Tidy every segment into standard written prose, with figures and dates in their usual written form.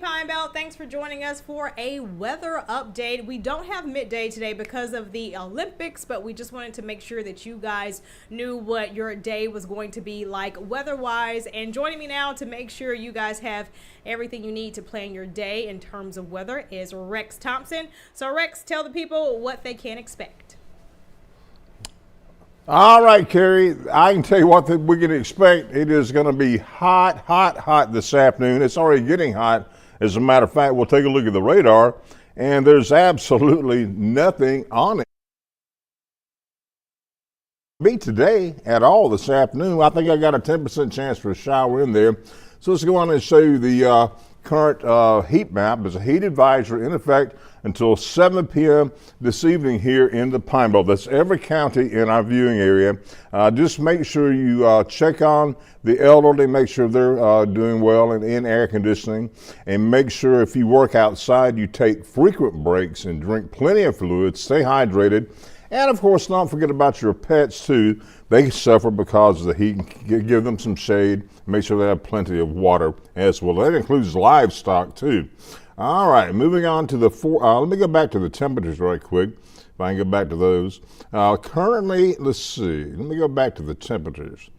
Pine Belt. Thanks for joining us for a weather update. We don't have midday today because of the Olympics, but we just wanted to make sure that you guys knew what your day was going to be like weather-wise. And joining me now to make sure you guys have everything you need to plan your day in terms of weather is Rex Thompson. So Rex, tell the people what they can expect. All right, Carrie, I can tell you what we can expect. It is going to be hot this afternoon. It's already getting hot. As a matter of fact, we'll take a look at the radar, and there's absolutely nothing on it. Be today at all this afternoon. I think I got a 10% chance for a shower in there. So let's go on and show you the current heat map. There's a heat advisory in effect until 7 p.m. this evening here in the Pine Belt. That's every county in our viewing area. Just make sure you check on the elderly, make sure they're doing well and in air conditioning, and make sure if you work outside, you take frequent breaks and drink plenty of fluids, stay hydrated, and of course, don't forget about your pets too. They suffer because of the heat. Give them some shade. Make sure they have plenty of water as well. That includes livestock too. All right, moving on to the let me go back to the temperatures right quick, if I can go back to those. Currently, let's see, let me go back to the temperatures.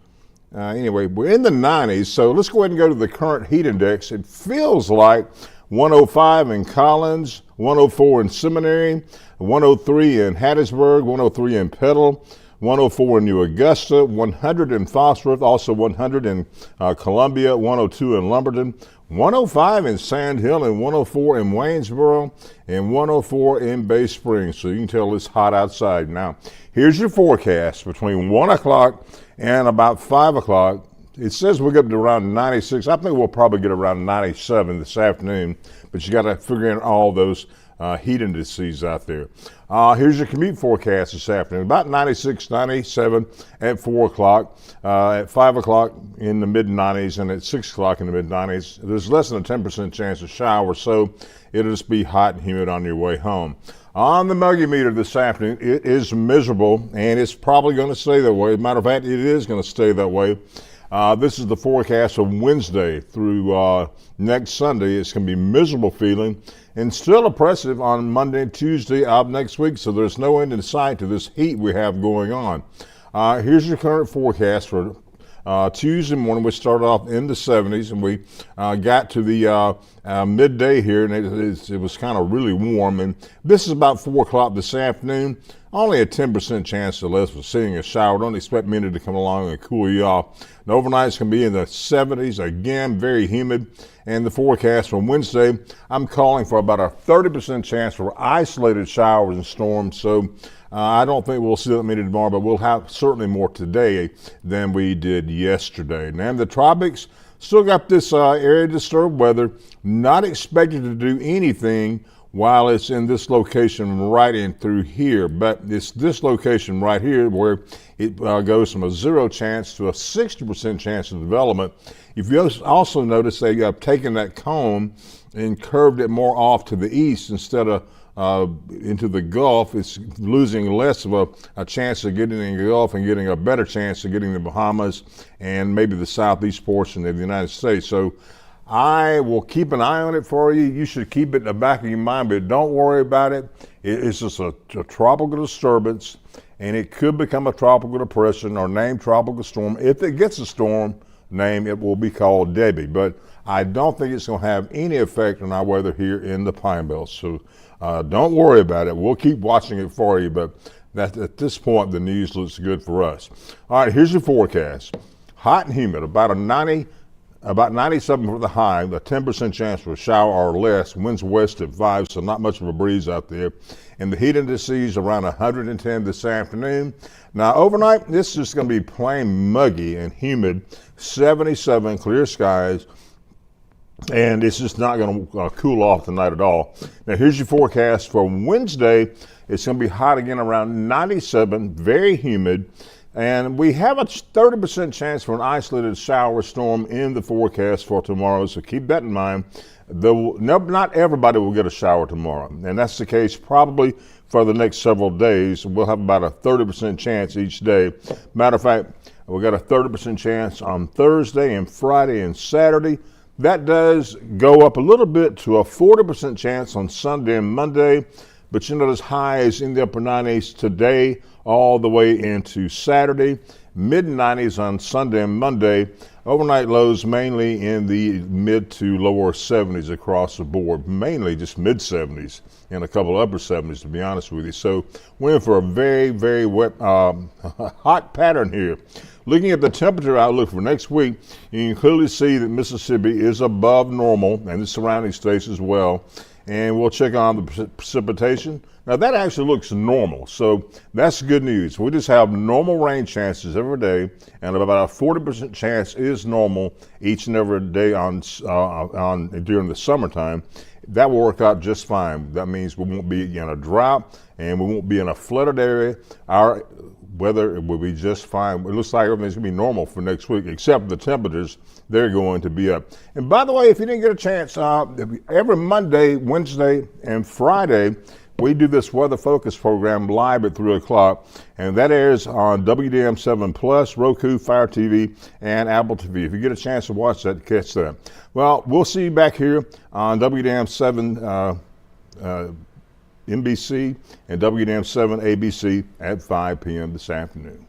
Anyway, we're in the 90s, so let's go ahead and go to the current heat index. It feels like 105 in Collins, 104 in Seminary, 103 in Hattiesburg, 103 in Petal, 104 in New Augusta, 100 in Phosphorus, also 100 in Columbia, 102 in Lumberton, 105 in Sand Hill, and 104 in Waynesboro, and 104 in Bay Springs. So you can tell it's hot outside. Now, here's your forecast between 1 o'clock and about 5 o'clock. It says we'll get up to around 96. I think we'll probably get around 97 this afternoon, but you got to figure in all those heat indices out there. Here's your commute forecast this afternoon. About 96, 97 at 4 o'clock, at 5 o'clock in the mid-90s, and at 6 o'clock in the mid-90s. There's less than a 10% chance of showers, so it'll just be hot and humid on your way home. On the muggy meter this afternoon, it is miserable, and it's probably going to stay that way. As a matter of fact, it is going to stay that way. This is the forecast of Wednesday through next Sunday. It's going to be miserable feeling and still oppressive on Monday and Tuesday of next week, so there's no end in sight to this heat we have going on. Here's your current forecast for Tuesday morning. We started off in the 70s, and we got to the midday here, and it was kind of really warm. And this is about 4 o'clock this afternoon. Only a 10% chance or less of seeing a shower. Don't expect many to come along and cool you off. The overnight's going to be in the 70s, again, very humid. And the forecast for Wednesday, I'm calling for about a 30% chance for isolated showers and storms. So I don't think we'll see that many tomorrow, but we'll have certainly more today than we did yesterday. Now, in the tropics, still got this area disturbed weather, not expected to do anything while it's in this location right in through here. But it's this location right here where it goes from a 0 chance to a 60% chance of development. If you also notice, they have taken that cone and curved it more off to the east instead of into the Gulf. It's losing less of a chance of getting in the Gulf and getting a better chance of getting the Bahamas and maybe the southeast portion of the United States. So I will keep an eye on it for you. You should keep it in the back of your mind, but don't worry about it. It's just a tropical disturbance, and it could become a tropical depression or named tropical storm. If it gets a storm name, it will be called Debbie, but I don't think it's going to have any effect on our weather here in the Pine Belt. So don't worry about it. We'll keep watching it for you, but at this point, the news looks good for us. All right, here's your forecast. Hot and humid, about 97 for the high, a 10% chance for a shower or less, winds west at 5, so not much of a breeze out there. And the heat indices around 110 this afternoon. Now, overnight, this is just going to be plain muggy and humid, 77, clear skies, and it's just not going to cool off tonight at all. Now, here's your forecast for Wednesday. It's going to be hot again around 97, very humid. And we have a 30% chance for an isolated shower storm in the forecast for tomorrow, so keep that in mind. Not everybody will get a shower tomorrow, and that's the case probably for the next several days. We'll have about a 30% chance each day. Matter of fact, we got a 30% chance on Thursday and Friday and Saturday, That does go up a little bit to a 40% chance on Sunday and Monday, but you know, as high as in the upper 90s today all the way into Saturday. Mid 90s on Sunday and Monday. Overnight lows mainly in the mid to lower 70s across the board, mainly just mid 70s and a couple upper 70s, to be honest with you. So we're in for a very, very wet, hot pattern here. Looking at the temperature outlook for next week, you can clearly see that Mississippi is above normal and the surrounding states as well. And we'll check on the precipitation. Now that actually looks normal, so that's good news. We just have normal rain chances every day, and about a 40% chance is normal each and every day on during the summertime. That will work out just fine. That means we won't be in a drought and we won't be in a flooded area. Our weather will be just fine. It looks like everything's going to be normal for next week, except the temperatures, they're going to be up. And by the way, if you didn't get a chance, every Monday, Wednesday, and Friday, we do this Weather Focus program live at 3 o'clock, and that airs on WDAM 7 Plus, Roku, Fire TV, and Apple TV. If you get a chance to watch that, catch that. Well, we'll see you back here on WDAM 7 NBC and WDAM 7 ABC at 5 p.m. this afternoon.